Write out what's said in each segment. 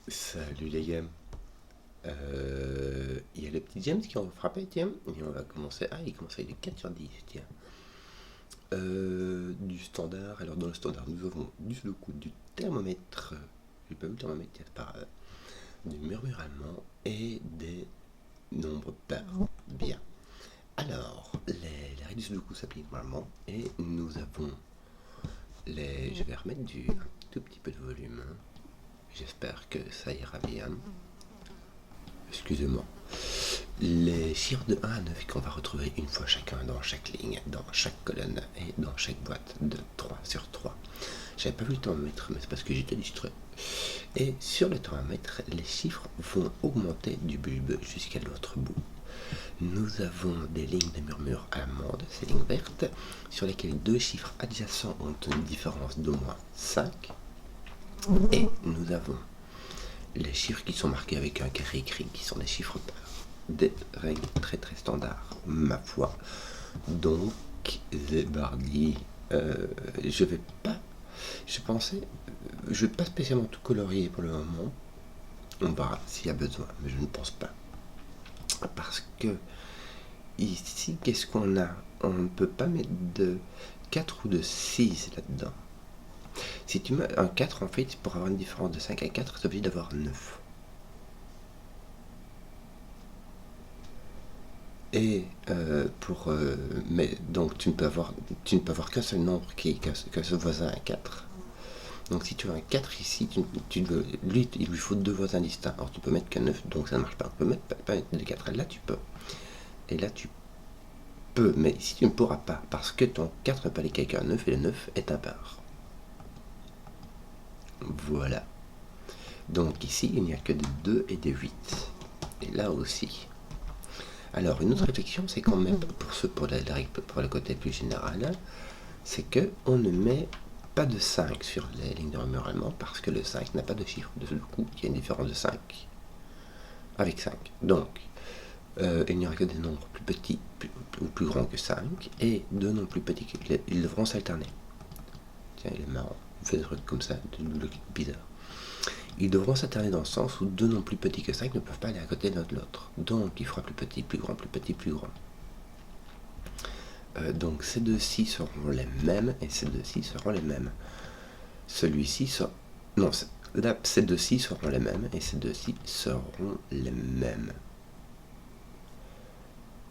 Salut les gars. Il y a le petit James qui ont frappé, tiens. Et on va commencer. Ah, il commence avec des 4 sur 10, tiens. Du standard. Alors, dans le standard, nous avons du coup du thermomètre. J'ai pas vu le thermomètre, tiens, c'est pas grave. Du murmure allemand et des nombres pairs. Bien. Alors, les règles du Sudoku s'appliquent normalement. Et nous avons les. Je vais remettre un tout petit peu de volume, hein. J'espère que ça ira bien. Excusez-moi. Les chiffres de 1 à 9 qu'on va retrouver une fois chacun dans chaque ligne, dans chaque colonne et dans chaque boîte de 3 sur 3. J'avais pas vu le thermomètre, mais c'est parce que j'étais distrait. Et sur le thermomètre, les chiffres vont augmenter du bulbe jusqu'à l'autre bout. Nous avons des lignes de murmure amandes, ces lignes vertes, sur lesquelles deux chiffres adjacents ont une différence d'au moins 5. Et nous avons les chiffres qui sont marqués avec un carré écrit, qui sont des chiffres pairs. Des règles très très standards, ma foi. Donc, Zébardi, je vais pas, je pensais, je vais pas spécialement tout colorier pour le moment. On verra s'il y a besoin, mais je ne pense pas. Parce que ici, qu'est-ce qu'on a? On ne peut pas mettre de 4 ou de 6 là-dedans. Si tu mets un 4, en fait, pour avoir une différence de 5 à 4, tu es obligé d'avoir 9. Et mais donc tu ne peux avoir qu'un seul nombre qu'un seul voisin à 4. Donc si tu as un 4 ici, lui il lui faut deux voisins distincts. Alors tu peux mettre qu'un 9, donc ça ne marche pas. On peut pas mettre de 4. Là tu peux. Et là tu peux, mais ici tu ne pourras pas, parce que ton 4 ne peut aller qu'avec un 9 et le 9 est impair. Voilà. Donc ici il n'y a que des 2 et des 8. Et là aussi. Alors, une autre réflexion, c'est quand même, pour le côté plus général, c'est qu'on ne met pas de 5 sur les lignes de murmure allemand parce que le 5 n'a pas de chiffre. De ce coup, il y a une différence de 5 avec 5. Donc, il n'y aura que des nombres plus petits ou plus grands que 5 et deux nombres plus petits ils devront s'alterner. Tiens, il est marrant. Il fait des trucs comme ça, bizarre. Ils devront s'alterner dans le sens où deux nombres plus petits que 5 ne peuvent pas aller à côté l'un de l'autre. Donc il fera plus petit, plus grand, plus petit, plus grand. Donc ces deux-ci seront les mêmes et ces deux-ci seront les mêmes. Celui-ci sera... Non, là, ces deux-ci seront les mêmes et ces deux-ci seront les mêmes.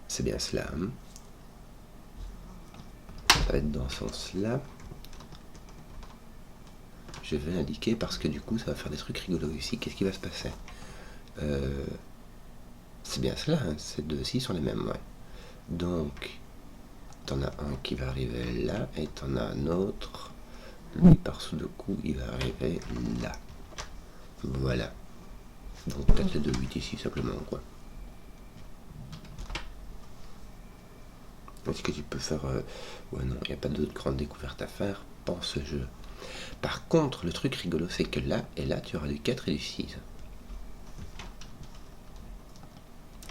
C'est bien cela. Hein, ça va être dans ce sens-là. Je vais l'indiquer parce que du coup ça va faire des trucs rigolos ici. Qu'est-ce qui va se passer? C'est bien cela, hein, ces deux-ci sont les mêmes, ouais. Donc, t'en as un qui va arriver là, et t'en as un autre, lui par Sudoku, il va arriver là. Voilà. Donc peut-être les 2 8 ici simplement, quoi. Est-ce que tu peux faire... Ouais, non, il n'y a pas d'autre grande découverte à faire dans ce jeu. Par contre, le truc rigolo, c'est que là et là, tu auras du 4 et du 6.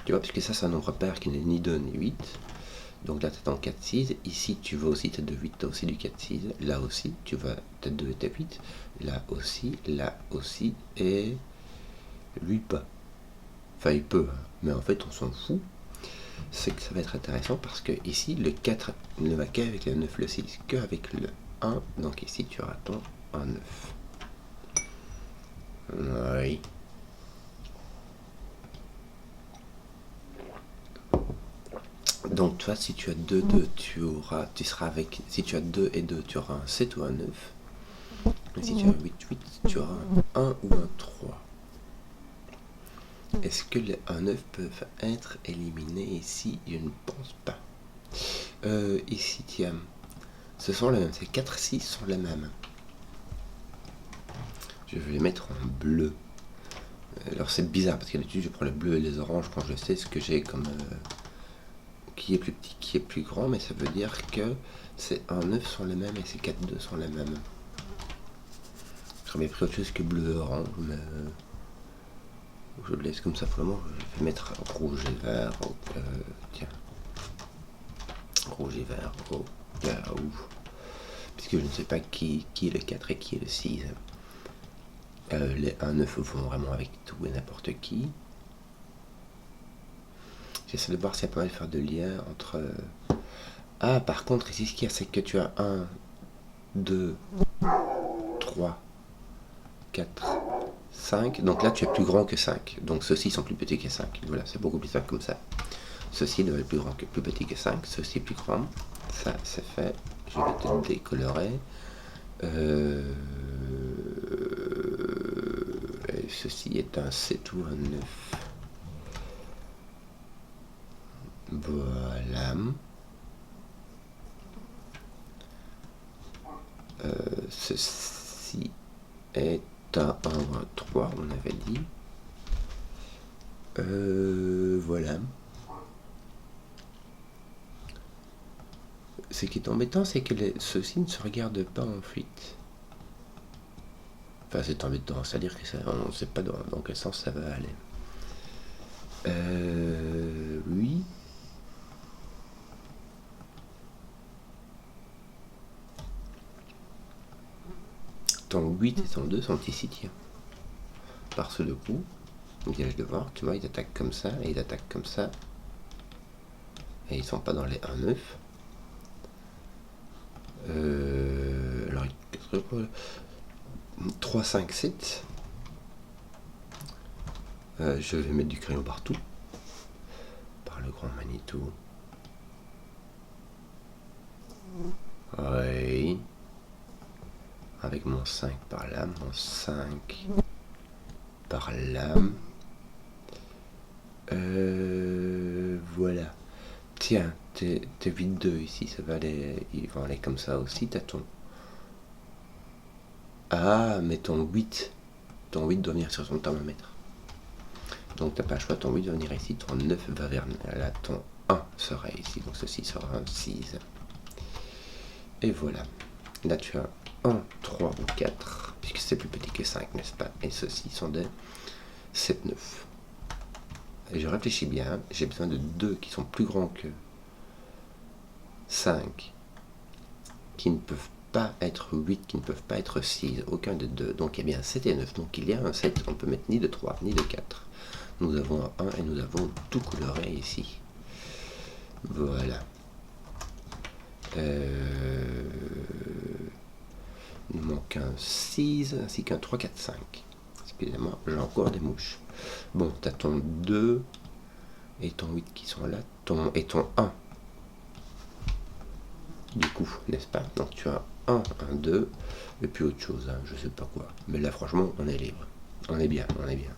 Tu vois, puisque ça, c'est un nombre pair qui n'est ni 2 ni 8. Donc là, tu es en 4, 6. Ici, tu vas aussi, tu as de 8, tu as aussi du 4, 6. Là aussi, tu vas, tu as 2 et tu 8. Là aussi, et lui pas. Enfin, il peut, mais en fait, on s'en fout. C'est que ça va être intéressant parce que ici, le 4 ne va qu'avec le 9, le 6, qu'avec le 1. Donc ici, tu auras ton 1, 9. Oui. Donc toi, si tu as 2, 2, tu seras avec... Si tu as 2 et 2, tu auras un 7 ou un 9. Et si tu as 8, 8, tu auras un 1 ou un 3. Est-ce que les 1, 9 peuvent être éliminés ici? Je ne pense pas. Ici, tiens, ce sont les mêmes. Ces 4, 6 sont les mêmes. Je vais les mettre en bleu. Alors c'est bizarre parce que d'habitude je prends les bleus et les oranges quand je sais ce que j'ai comme... qui est plus petit, qui est plus grand, mais ça veut dire que ces 1, 9 sont les mêmes et ces 4, 2 sont les mêmes. J'aurais pris autre chose que bleu et orange, mais je le laisse comme ça pour le moment. Je vais mettre rouge et vert. Tiens, rouge et vert au cas où. Puisque je ne sais pas qui est le 4 et qui est le 6. Les 1-9 vont vraiment avec tout et n'importe qui. J'essaie de voir s'il y a pas mal de faire de lien entre... Ah, par contre, ici, ce qu'il y a, c'est que tu as 1, 2, 3, 4, 5. Donc là, tu es plus grand que 5. Donc ceux-ci sont plus petits que 5. Voilà, c'est beaucoup plus simple comme ça. Ceci doit être plus petit que 5. Ceci est plus grand. Ça, c'est fait. Je vais te décolorer. Et ceci est un 7 ou un 9. Voilà. Ceci est un 1 ou un 3, on avait dit. Voilà. Ce qui est embêtant, c'est que ceux-ci ne se regardent pas en fuite. Enfin, c'est embêtant, c'est-à-dire que on ne sait pas dans quel sens ça va aller. Oui. Ton 8 et ton 2 sont ici, tiens. Par ce deux coups. Donc, je de voir, tu vois, ils attaquent comme ça, et ils attaquent comme ça. Et ils sont pas dans les 1-9. Alors, 3, 5, 7. Je vais mettre du crayon partout. Par le grand Manitou. Oui. Avec mon 5 par là, mon 5 par là. Voilà. Tiens, t'es 8-2 ici, ça va aller. Ils vont aller comme ça aussi, t'as ton. Ah, mais ton 8 doit venir sur son thermomètre. Donc t'as pas le choix, ton 8 doit venir ici, ton 9 va vers là, ton 1 sera ici, donc ceci sera un 6. Et voilà. Là tu as 1, 3 ou 4, puisque c'est plus petit que 5, n'est-ce pas? Et ceux-ci sont des 7, 9. Et je réfléchis bien, j'ai besoin de 2 qui sont plus grands que 5, qui ne peuvent pas être 8, qui ne peuvent pas être 6, aucun des deux. Donc il y a bien 7 et 9. Donc il y a un 7, on ne peut mettre ni de 3, ni de 4. Nous avons un 1 et nous avons tout coloré ici. Voilà. Il nous manque un 6 ainsi qu'un 3, 4, 5. Excusez-moi, j'ai encore des mouches. Bon, tu as ton 2 et ton 8 qui sont là, et ton 1. Du coup, n'est-ce pas? Donc tu as 1, 2, et puis autre chose, hein, je sais pas quoi. Mais là, franchement, on est libre. On est bien, on est bien.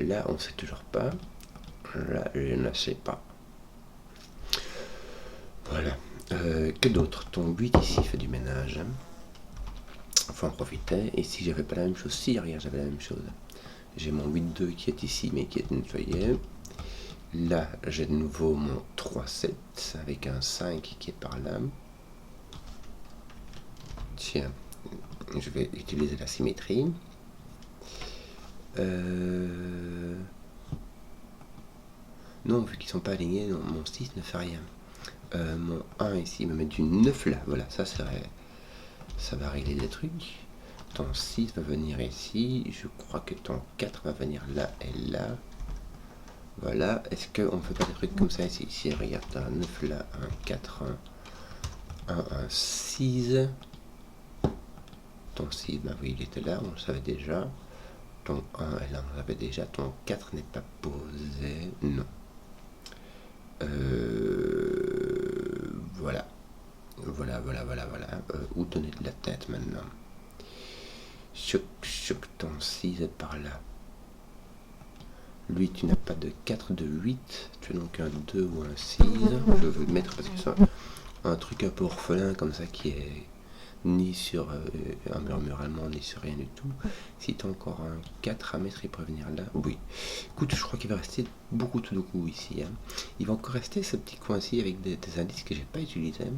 Là, on ne sait toujours pas. Là, je ne sais pas. Voilà. Que d'autre? Ton 8 ici fait du ménage. Faut en profiter. Et si j'avais pas la même chose, si, regarde, j'avais la même chose. J'ai mon 8-2 qui est ici, mais qui est nettoyé. Là, j'ai de nouveau mon 3-7 avec un 5 qui est par là. Tiens, je vais utiliser la symétrie. Non, vu qu'ils sont pas alignés, non, mon 6 ne fait rien. Mon 1 ici me met du 9 là. Voilà, ça va régler des trucs. Ton 6 va venir ici. Je crois que ton 4 va venir là et là. Voilà. Est-ce qu'on ne fait pas des trucs comme ça ici? Ici, regarde, un 9 là, un 4, un 6. Ton 6, bah oui, il était là, on le savait déjà. Ton 1 est là, on le savait déjà. Ton 4 n'est pas posé. Non. Voilà. Voilà. Où donner de la tête maintenant? Choc, ton 6 est par là. Lui, tu n'as pas de 4, de 8. Tu as donc un 2 ou un 6. Je veux le mettre parce que c'est un truc un peu orphelin comme ça qui est ni sur un murmure allemand, ni sur rien du tout. Si tu as encore un 4 à mettre, il pourrait venir là. Oui. Écoute, je crois qu'il va rester beaucoup tout de coup ici. Hein. Il va encore rester ce petit coin-ci avec des indices que j'ai pas utilisés.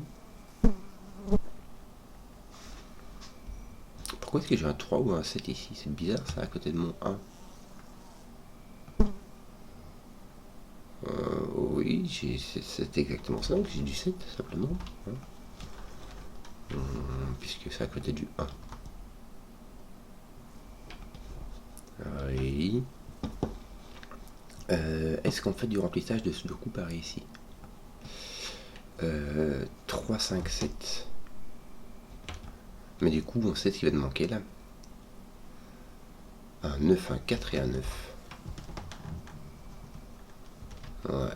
Pourquoi est-ce que j'ai un 3 ou un 7 ici? C'est bizarre ça, à côté de mon 1. Oui, c'est exactement ça, donc j'ai du 7 simplement. Hein. Puisque c'est à côté du 1. Est-ce qu'on fait du remplissage de Sudoku pareil ici? 3, 5, 7. Mais du coup, on sait ce qui va te manquer là. Un 9, un 4 et un 9. Ouais.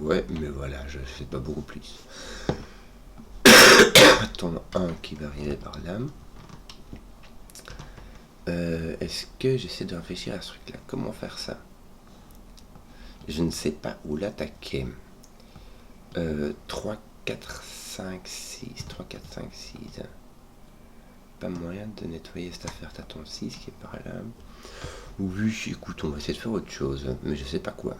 Ouais, mais voilà, je sais pas beaucoup plus. Ton 1 qui va arriver par là. Est-ce que j'essaie de réfléchir à ce truc-là? Comment faire ça? Je ne sais pas où l'attaquer. 3, 4, 5, 6. 3, 4, 5, 6. Pas moyen de nettoyer cette affaire. T'as ton 6 qui est par là. Oui, écoute, on va essayer de faire autre chose, mais je sais pas quoi.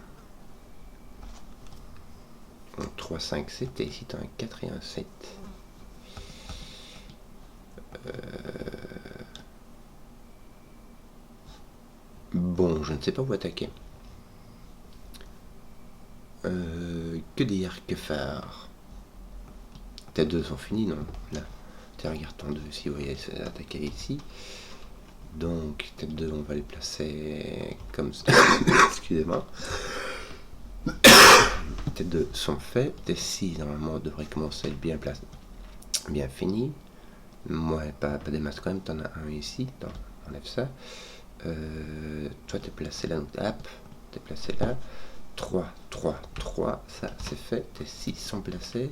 3, 5, 7, et ici t'as un 4 et un 7. Bon, je ne sais pas où attaquer. Que dire, que faire? Tes 2 sont finis, non? Là, tu regardes ton 2 ici, vous voyez, c'est attaquer ici. Donc, tes 2, on va les placer comme ça. Excusez-moi. Tes 2 sont faits. Tes 6, normalement, devraient commencer à être bien placés. Bien fini. Ouais, pas des masses quand même, t'en as un ici. Donc, on enlève ça. Toi, t'es placé là, donc t'es placé là. 3, 3, 3, ça c'est fait. Tes 6 sont placés.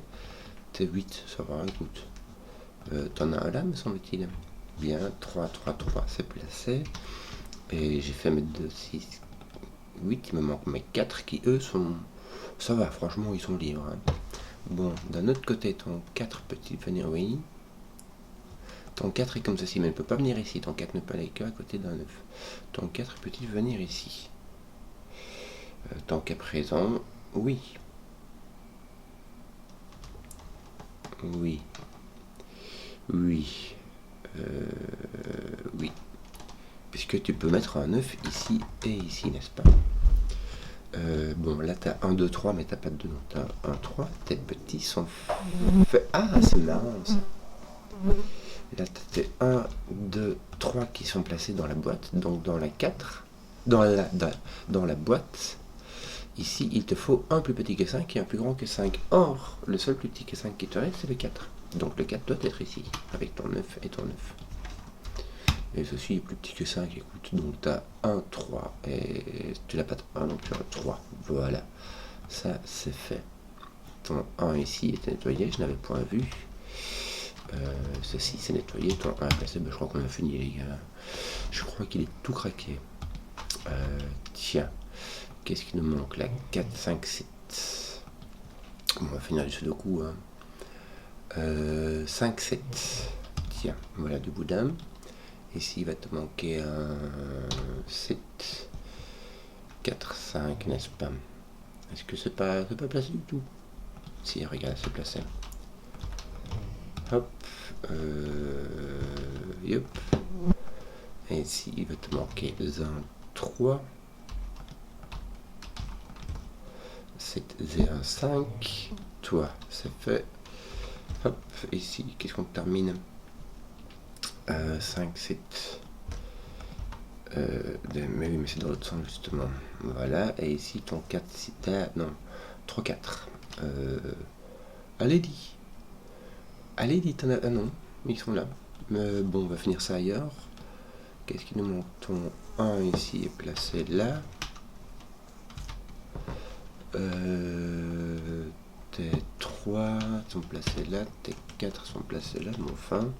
Tes 8, ça va, écoute. T'en as un là, me semble-t-il. Bien, 3, 3, 3, c'est placé. Et j'ai fait mes 2, 6, 8. Il me manque mes 4 qui, eux, sont... Ça va, franchement, ils sont libres. Hein. Bon, d'un autre côté, ton 4 peut-il venir? Oui. Ton 4 est comme ceci, mais il ne peut pas venir ici. Ton 4 ne peut aller qu'à côté d'un 9. Ton 4 peut-il venir ici? Tant qu'à présent, oui. Oui. Oui. Oui. Puisque tu peux mettre un 9 ici et ici, n'est-ce pas? Bon, là, tu as 1, 2, 3, mais tu n'as pas de 2, donc tu as 1, 3. Tes petits sont faits. Ah, c'est marrant, ça. Là, tu as tes 1, 2, 3 qui sont placés dans la boîte, donc dans la 4. Dans la boîte. Ici, il te faut un plus petit que 5 et un plus grand que 5. Or, le seul plus petit que 5 qui te reste, c'est le 4. Donc le 4 doit être ici, avec ton 9 et ton 9. Et ceci est plus petit que 5, écoute. Donc tu as 1, 3. Et tu n'as pas de 1, donc tu as 3. Voilà. Ça, c'est fait. Ton 1 ici était nettoyé, je n'avais point vu. Ceci, c'est nettoyé. Ton 1 est placé. Ben, je crois qu'on a fini, les gars. Je crois qu'il est tout craqué. Tiens. Qu'est-ce qui nous manque là? 4, 5, 7. On va finir du sudoku. Hein. 5, 7. Tiens, voilà du boudin. Ici, il va te manquer un 7. 4, 5, n'est-ce pas? Est-ce que c'est pas placé du tout? Si, regarde, c'est placé. Hop. Yep. Et ici, il va te manquer un 3. 7, 0, 5. Toi, c'est fait. Hop, ici, qu'est-ce qu'on termine? 5, 7. Mais oui, mais c'est dans l'autre sens, justement. Voilà, et ici, ton 4, si t'as... Non, 3, 4. Allez-y. Allez-y, t'en as... Ah non, ils sont là. Bon, on va finir ça ailleurs. Qu'est-ce qui nous manque? Ton 1 ici est placé là. Tes 3 sont placés là, tes 4 sont placés là, mais enfin.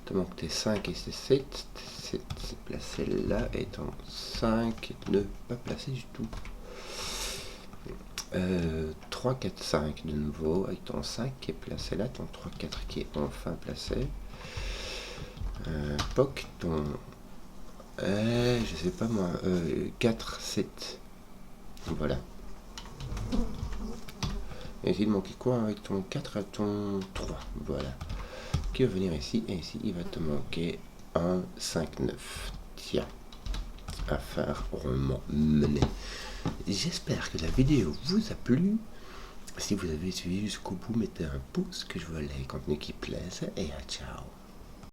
Te manque tes 5 et tes 7. Tes 7 c'est placé là, et ton 5 ne pas placé du tout. 3, 4, 5 de nouveau, avec ton 5 qui est placé là, ton 3, 4 qui est enfin placé. POC, ton... je sais pas moi, 4, 7. Voilà. Et ici, il manquait quoi avec ton 4 à ton 3? Voilà. Qui va venir ici, et ici, il va te manquer 1, 5, 9. Tiens, affaire rondement menée. J'espère que la vidéo vous a plu. Si vous avez suivi jusqu'au bout, mettez un pouce, que je vois les contenus qui plaisent, et à ciao.